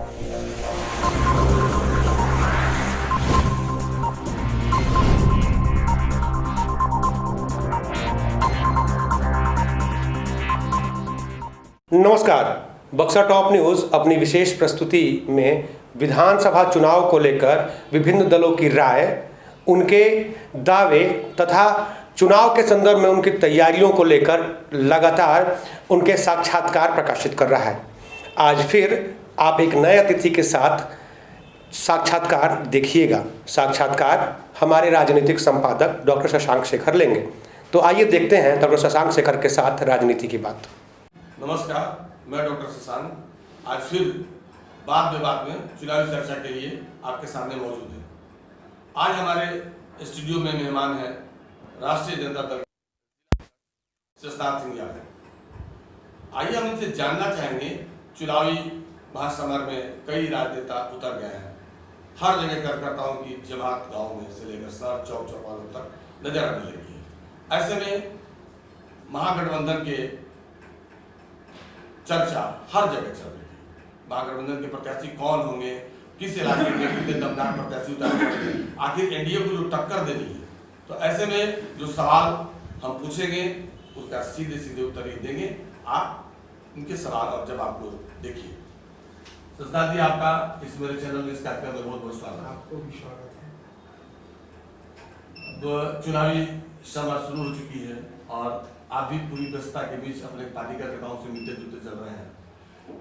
नमस्कार। Buxar top news अपनी विशेष प्रस्तुति में विधानसभा चुनाव को लेकर विभिन्न दलों की राय, उनके दावे तथा चुनाव के संदर्भ में उनकी तैयारियों को लेकर लगातार उनके साक्षात्कार प्रकाशित कर रहा है। आज फिर आप एक नए अतिथि के साथ साक्षात्कार देखिएगा। साक्षात्कार हमारे राजनीतिक संपादक डॉक्टर शशांक शेखर लेंगे। तो आइए देखते हैं डॉक्टर शशांक शेखर के साथ राजनीति की बात। नमस्कार, मैं डॉक्टर शशांक आज फिर बात में चुनावी चर्चा के लिए आपके सामने मौजूद है। आज हमारे स्टूडियो में मेहमान हैं राष्ट्रीय जनता दल शशनाथ सिंह यादव। आइए हम इनसे जानना चाहेंगे, चुनावी महासमर में कई राजनेता उतर गए हैं। हर जगह कार्यकर्ताओं की जमात गांव में से लेकर शहर चौक चौपालों तक नजर आने लगी है। ऐसे में महागठबंधन के चर्चा हर जगह चल रही है। महागठबंधन के प्रत्याशी कौन होंगे, किस इलाके के कितने दमदार प्रत्याशी उतारेंगे, आखिर एनडीए को जो टक्कर देनी है। तो ऐसे में जो सवाल हम पूछेंगे उसका सीधे उत्तर ही देंगे। आप उनके सवाल और जवाब को देखिए। शशनाथ जी, आपका इस मेरे चैनल में इस कार्यक्रम में बहुत बहुत स्वागत है। आपको भी स्वागत है। अब चुनावी समय शुरू हो चुकी है और आप भी पूरी व्यस्तता के बीच अपने पार्टी कार्यकर्ताओं से मिलते जुलते चल रहे हैं।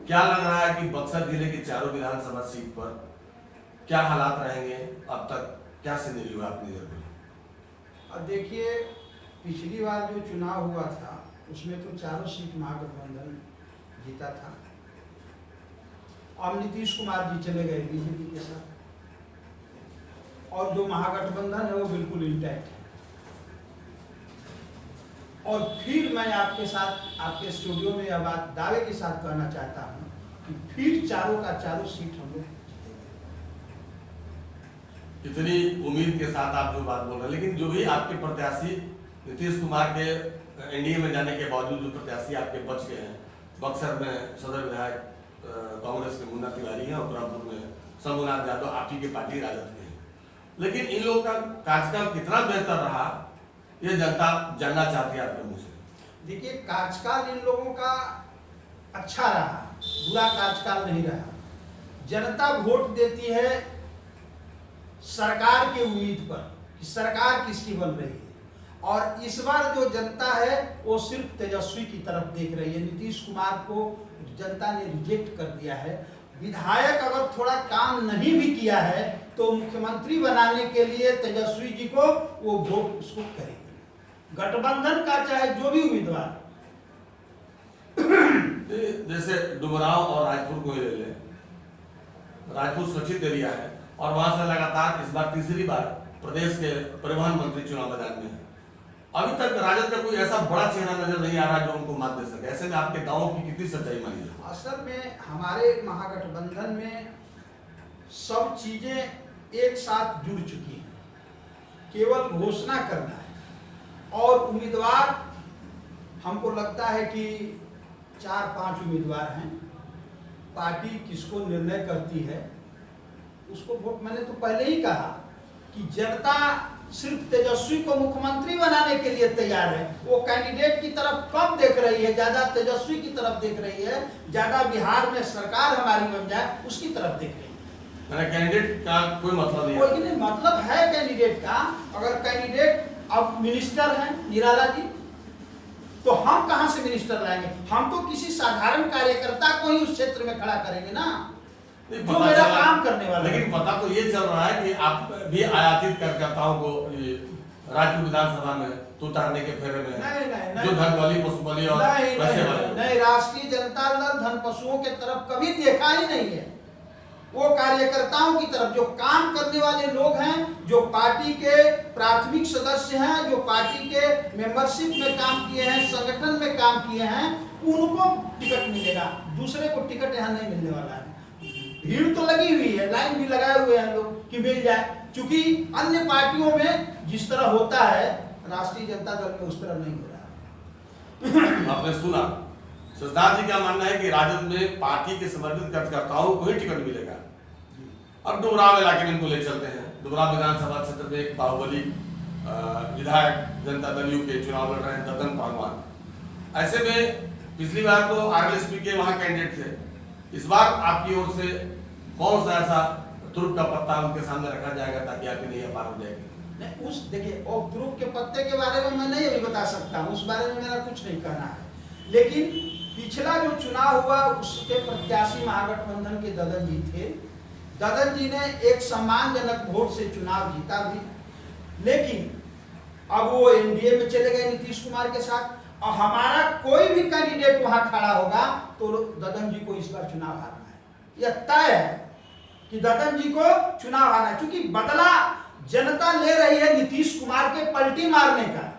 क्या लग रहा है कि बक्सर जिले की चारों विधानसभा सीट पर क्या हालात रहेंगे? अब तक क्या सिनेरियो है अपनी नजर में? अब देखिए, पिछली बार जो चुनाव हुआ था उसमें तो चारों सीट महागठबंधन जीता था। अब नीतीश कुमार जी चले गए बीजेपी के साथ और जो महागठबंधन है वो बिल्कुल इंटैक्ट है। और फिर मैं आपके साथ आपके स्टूडियो में यह बात दावे के साथ कहना चाहता हूं कि फिर चारों का चारों सीट हम लोग इतनी उम्मीद के साथ आप जो बात बोल रहे हैं, लेकिन जो भी आपके प्रत्याशी नीतीश कुमार के एनडीए में जाने के बावजूद जो प्रत्याशी आपके बच गए हैं, बक्सर में सदर विधायक कांग्रेस के मुन्ना तिवारी हैं और ब्रह्मपुर में शंभुनाथ यादव आप ही के पार्टी राजद के हैं, लेकिन इन लोगों का कार्यकाल कितना बेहतर रहा ये जनता जानना चाहती है आपके मुंह से। देखिए, कार्यकाल इन लोगों का अच्छा रहा, बुरा कार्यकाल नहीं रहा। जनता वोट देती है सरकार के उम्मीद पर कि सरकार किसकी बन रही है, और इस बार जो जनता है वो सिर्फ तेजस्वी की तरफ देख रही है। नीतीश कुमार को जनता ने रिजेक्ट कर दिया है। विधायक अगर थोड़ा काम नहीं भी किया है तो मुख्यमंत्री बनाने के लिए तेजस्वी जी को वो वोट उसको करेगी। गठबंधन का चाहे जो भी उम्मीदवार, जैसे डुमराव और राजपुर को ही ले लें, राजपुर स्वच्छित एरिया है और वहां से लगातार इस बार तीसरी बार प्रदेश के परिवहन मंत्री चुनाव मैदान में है। अभी तक राजद का कोई ऐसा बड़ा चेहरा नजर नहीं आ रहा जो उनको मात दे सके। ऐसे में आपके दावों की कितनी सच्चाई मानी जाए? असल में हमारे महागठबंधन में सब चीजें एक साथ जुड़ चुकी हैं। केवल घोषणा करना है और उम्मीदवार, हमको लगता है कि 4-5 उम्मीदवार हैं। पार्टी किसको निर्णय करती है उसको वोट। मैंने तो पहले ही कहा कि जनता सिर्फ तेजस्वी को मुख्यमंत्री बनाने के लिए तैयार है। वो कैंडिडेट की तरफ कम देख रही है, ज्यादा तेजस्वी की तरफ देख रही है, ज्यादा बिहार में सरकार हमारी बन जाए उसकी तरफ देख रही है। कैंडिडेट का कोई मतलब नहीं है। कोई नहीं मतलब है कैंडिडेट का। अगर कैंडिडेट अब मिनिस्टर हैं निराला जी, तो हम कहां से मिनिस्टर लाएंगे? हम तो किसी साधारण कार्यकर्ता को ही उस क्षेत्र में खड़ा करेंगे ना, जो मेरा काम करने वाला। लेकिन पता तो ये चल रहा है कि आप भी आयातित कार्यकर्ताओं को राज्य विधानसभा में उतारने के फेरे में नहीं, जो धन वाली पशु वाली और वैसे वाले नहीं, राष्ट्रीय जनता दल धन पशुओं के तरफ कभी देखा ही नहीं है। वो कार्यकर्ताओं की तरफ जो काम करने वाले लोग हैं, जो पार्टी के प्राथमिक सदस्य हैं, जो पार्टी के मेंबरशिप में काम किए हैं, संगठन में काम किए हैं, उनको टिकट मिलेगा। दूसरे को टिकट यहाँ नहीं मिलने वाला है। भीड़ तो लगी हुई है, लाइन भी लगाए हुए हैं लोग कि मिल जाए, क्योंकि अन्य पार्टियों में जिस तरह होता है राष्ट्रीय जनता दल में उस तरह नहीं हो रहा। आपने सुना सिद्धार्थ जी का मानना है कि राजद में पार्टी के समर्पित कार्यकर्ताओं को ही टिकट मिलेगा। अब डुमराव इलाके में इनको ले चलते हैं। डुमराव विधानसभा क्षेत्र में एक बाहुबली विधायक जनता दल यू के चुनाव लड़ रहे हैं, ददन पागवान। ऐसे में पिछली बार तो आरएलएसपी के वहां कैंडिडेट थे, इस बार आपकी ओर से कौन सा ऐसा तुरुप का पत्ता उनके सामने रखा जाएगा ताकि आपकी नहीं पार हो जाएगी? नहीं, उस देखिए और तुरुप के पत्ते के बारे में मैं नहीं अभी बता सकता हूँ, उस बारे में मेरा कुछ नहीं कहना है। लेकिन पिछला जो चुनाव हुआ उसके प्रत्याशी महागठबंधन के ददन जी थे। ददन जी ने एक सम्मानजनक वोट से चुनाव जीता भी, लेकिन अब वो एनडीए में चले गए नीतीश कुमार के साथ, और हमारा कोई भी कैंडिडेट वहां खड़ा होगा तो ददन जी को इस बार चुनाव हारना है। यह तय है कि ददन जी को चुनाव हारना है, क्योंकि बदला जनता ले रही है नीतीश कुमार के पलटी मारने का।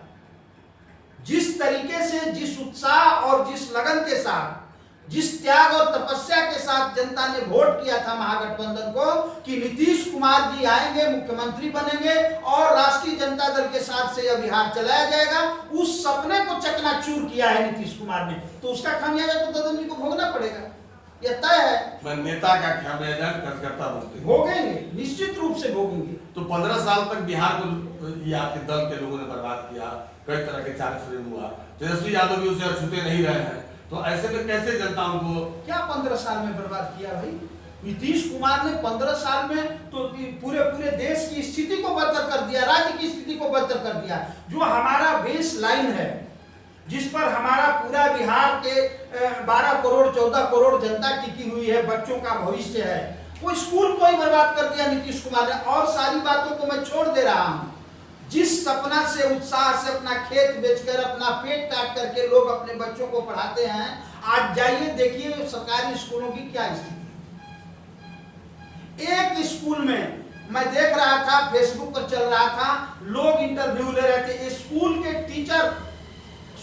जिस तरीके से, जिस उत्साह और जिस लगन के साथ, जिस त्याग और तपस्या के साथ जनता ने वोट किया था महागठबंधन को कि नीतीश कुमार जी आएंगे, मुख्यमंत्री बनेंगे और राष्ट्रीय जनता दल के साथ से यह बिहार चलाया जाएगा, उस सपने को चकनाचूर किया है नीतीश कुमार ने। तो उसका खामियाजा तो ददन जी को भोगना पड़ेगा, यह तय है। नेता का खामियाजा कार्यकर्ता भोगेंगे, निश्चित रूप से भोगेंगे। तो 15 साल तक बिहार को ये आपके दल के लोगों ने बर्बाद किया, कई तरह के चाल हुआ, तेजस्वी यादव भी उसे छूते नहीं रहे हैं, तो ऐसे में कैसे जनता उनको क्या 15 साल में बर्बाद किया भाई? नीतीश कुमार ने 15 साल में तो पूरे देश की स्थिति को बदतर कर दिया, राज्य की स्थिति को बदतर कर दिया। जो हमारा बेस लाइन है, जिस पर हमारा पूरा बिहार के 12 करोड़ 14 करोड़ जनता टिकी हुई है, बच्चों का भविष्य है, वो स्कूल को ही बर्बाद कर दिया नीतीश कुमार ने। और सारी बातों को मैं छोड़ दे रहा हूँ। जिस सपना से, उत्साह से अपना खेत बेचकर, अपना पेट काट करके लोग अपने बच्चों को पढ़ाते हैं, आज जाइए देखिए सरकारी स्कूलों की क्या स्थिति। एक स्कूल में मैं देख रहा था, फेसबुक पर चल रहा था, लोग इंटरव्यू ले रहे थे, स्कूल के टीचर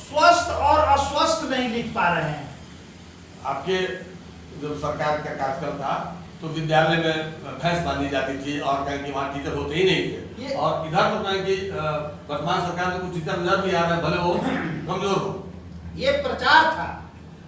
स्वस्थ और अस्वस्थ नहीं लिख पा रहे हैं। आपके जब सरकार का कार्यकाल था तो विद्यालय में भैंस बांधी जाती थी और कहीं कि वहाँ टीचर होते ही नहीं थे, और इधर तो कहें कि वर्तमान सरकार में कुछ टीचर नजर भी आ रहे हैं, भले वो कमजोर हो। ये प्रचार था।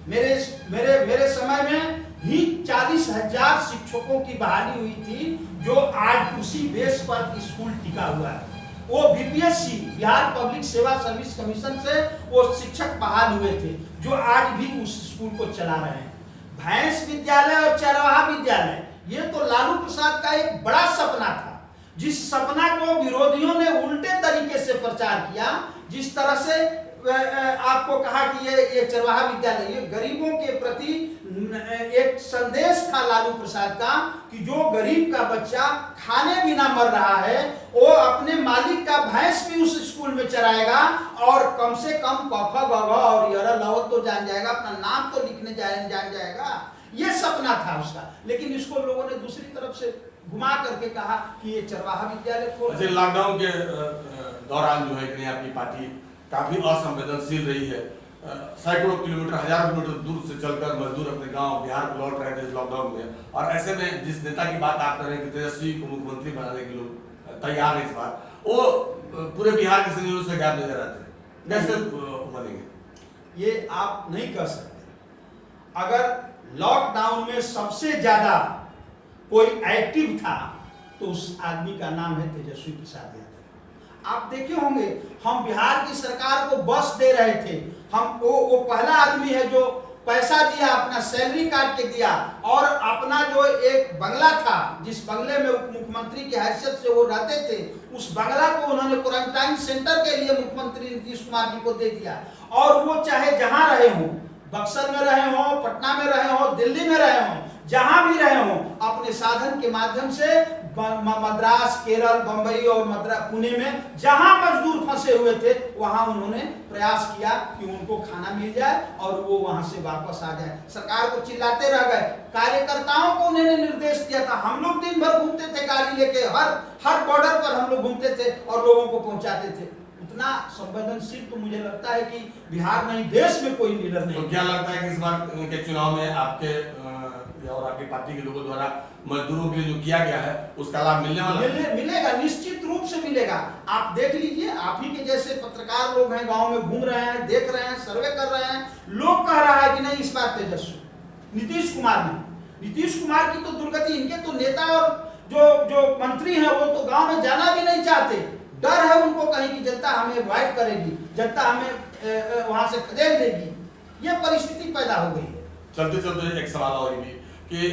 मेरे समय में ही 40,000 शिक्षकों की बहाली हुई थी, जो आज उसी बेस पर स्कूल टिका हुआ है। वो बीपीएससी, बिहार पब्लिक सेवा सर्विस कमीशन से वो शिक्षक बहाल हुए थे, जो आज भी उस स्कूल को चला रहे हैं। भैंस विद्यालय और चरवाहा विद्यालय, ये तो लालू प्रसाद का एक बड़ा सपना था, जिस सपना को विरोधियों ने उल्टे तरीके से प्रचार किया। जिस तरह से आपको कहा कि ये चरवाहा विद्यालय, ये गरीबों के प्रति एक संदेश था लालू प्रसाद का कि जो गरीब का बच्चा खाने बिना मर रहा है, वो अपने मालिक का भैंस भी उस स्कूल में चराएगा और कम से कम क ख ग घ और य र ल तो जान जाएगा, अपना नाम तो लिखने जान जाएगा। ये सपना था उसका। लेकिन इसको लोगों ने दूसरी तरफ से घुमा करके कहा कि ये चरवाहा विद्यालय खोल। अच्छा, लॉकडाउन के दौरान जो है कि आपकी पार्टी काफी असंवेदनशील रही है। सैकड़ों किलोमीटर, हजारों किलोमीटर दूर से चलकर मजदूर अपने गांव बिहार को लौट रहे थे लॉकडाउन में, और ऐसे में जिस नेता की बात आप कर रहे हैं कि तेजस्वी को मुख्यमंत्री बनाने के लोग तैयार है इस बार, वो पूरे बिहार के संयोजन से गायब नजर आते हैं, कैसे बनेंगे? ये आप नहीं कर सकते। अगर लॉकडाउन में सबसे ज्यादा कोई एक्टिव था तो उस आदमी का नाम है तेजस्वी प्रसाद यादव। आप देखे होंगे, हम बिहार की सरकार को बस दे रहे थे, हम वो पहला आदमी है जो पैसा दिया, अपना सैलरी काट के दिया, और अपना जो एक बंगला था, जिस बंगले में उप मुख्यमंत्री की हैसियत से वो रहते थे, उस बंगला को उन्होंने क्वारंटाइन सेंटर के लिए मुख्यमंत्री नीतीश कुमार जी को दे दिया। और वो चाहे जहां रहे हो, बक्सर में रहे हो, पटना में रहे हो, दिल्ली में रहे हो, जहां भी रहे हो, अपने साधन के माध्यम से मद्रास, केरल, बंबई और पुणे में जहां मजदूर फंसे हुए थे, वहां उन्होंने प्रयास किया कि उनको खाना मिल जाए और वो वहां से वापस आ जाए। सरकार को चिल्लाते रह गए, कार्यकर्ताओं को उन्होंने निर्देश दिया था। हम लोग दिन भर घूमते थे गाड़ी लेके, हर बॉर्डर पर हम लोग घूमते थे और लोगों को पहुंचाते थे। उतना संवेदनशील तो मुझे लगता है कि बिहार नहीं, देश में कोई लीडर नहीं। तो क्या लगता है कि इस बार के चुनाव में आपके या और आपकी पार्टी के लोगों द्वारा मजदूरों के लिए जो किया गया है उसका लाभ मिलने वाला है? मिलेगा, निश्चित रूप से मिलेगा। आप देख लीजिए, आप ही के जैसे पत्रकार लोग हैं, गांव में घूम रहे हैं, देख रहे हैं, सर्वे कर रहे हैं, लोग कह रहा है कि नहीं इस बार तेजस्वी नीतीश कुमार नहीं। नीतीश कुमार की तो दुर्गति, इनके तो नेता और जो मंत्री हैं वो तो गांव में जाना भी नहीं चाहते। डर है उनको कहीं कि जनता हमें अवॉइड करेगी, जनता हमें वहां से खदेड़ देगी। ये परिस्थिति पैदा हो गई है। चलते चलते एक सवाल और भी कि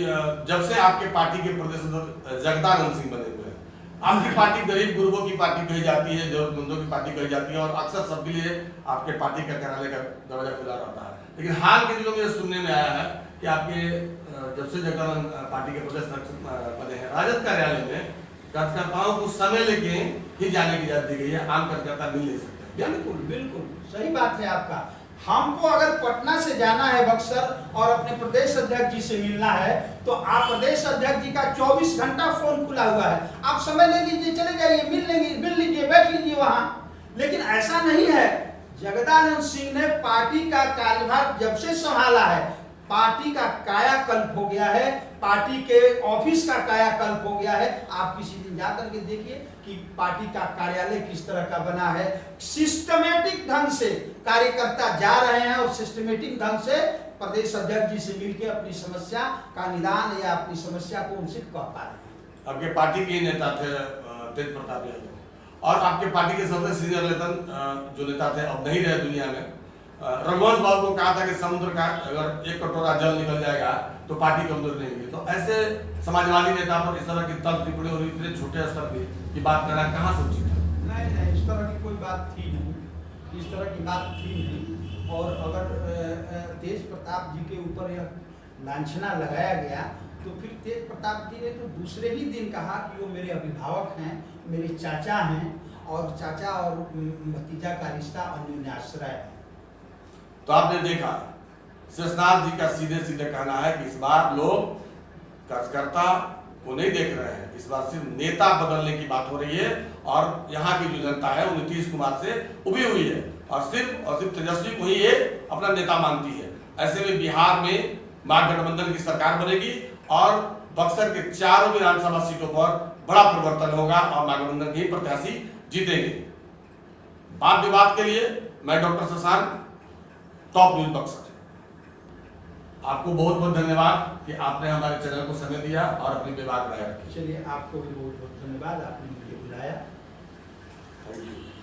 जब से आपके पार्टी के प्रदेश अध्यक्ष जगदानंद सिंह बने हुए हैं, आपकी पार्टी गरीब गुरबों की पार्टी कही जाती है, जरूरतमंदों की पार्टी कही जाती है और अक्सर सबके लिए आपके पार्टी का कार्यालय का दरवाजा खुला रहता है। लेकिन हाल के दिनों में सुनने में आया है कि आपके जब से जगदानंद पार्टी के प्रदेश अध्यक्ष बने हैं, राजद कार्यालय में कार्यकर्ताओं को समय लेके ही जाने की इजाजत दी गई है, आम कार्यकर्ता मिल नहीं सकते। बिल्कुल बिल्कुल सही बात है आपका। हमको अगर पटना से जाना है बक्सर और अपने प्रदेश अध्यक्ष जी से मिलना है तो आप प्रदेश अध्यक्ष जी का 24 घंटा फोन खुला हुआ है, आप समय ले लीजिए, चले जाइए, मिल लीजिए, बैठ लीजिए वहां। लेकिन ऐसा नहीं है। जगदानंद सिंह ने पार्टी का कार्यभार जब से संभाला है, पार्टी का कायाकल्प हो गया है, पार्टी के ऑफिस का कायाकल्प हो गया है। आप किसी दिन जाकर के देखिए कि पार्टी का कार्यालय किस तरह का बना है। सिस्टमेटिक ढंग से कार्यकर्ता जा रहे हैं और सिस्टमेटिक ढंग से प्रदेश अध्यक्ष जी से मिलकर अपनी समस्या का निदान या अपनी समस्या को उनसे कह पा रहे हैं। आपके पार्टी के नेता थे तेज प्रताप यादव और आपके पार्टी के सबसे सीनियर जो नेता थे अब नहीं रहे दुनिया में, रघुवंश बाबू को कहा था कि समुद्र का अगर एक कटोरा जल निकल जाएगा तो पार्टी कमजोर नहीं होगी। तो ऐसे समाजवादी नेता पर इस तरह की तर्क टिप्पणी और इतने छोटे स्तर की बात करना कहाँ से उचित है? नहीं, इस तरह की कोई बात थी नहीं, इस तरह की बात थी नहीं। और अगर तेज प्रताप जी के ऊपर यह लांछना लगाया गया तो फिर तेज प्रताप जी ने तो दूसरे ही दिन कहा कि वो मेरे अभिभावक हैं, मेरे चाचा हैं और चाचा और भतीजा का रिश्ता अन्योन्याश्रय है। तो आपने देखा शेषनाथ जी का सीधे सीधे कहना है कि इस बार लोग कार्यकर्ता को नहीं देख रहे हैं, इस बार सिर्फ नेता बदलने की बात हो रही है और यहाँ की जो जनता है वो नीतीश कुमार से उभी हुई है और सिर्फ तेजस्वी को ही ये अपना नेता मानती है। ऐसे में बिहार में महागठबंधन की सरकार बनेगी और बक्सर के चारों विधानसभा सीटों पर बड़ा परिवर्तन होगा और महागठबंधन के ही प्रत्याशी जीतेंगे। वाद विवाद के लिए मैं doctor Shashank, top news Buxar. आपको बहुत बहुत धन्यवाद कि आपने हमारे चैनल को समय दिया और अपनी विभाग राय रखी। चलिए, आपको भी बहुत बहुत धन्यवाद, आपने मुझे बुलाया। Thank you.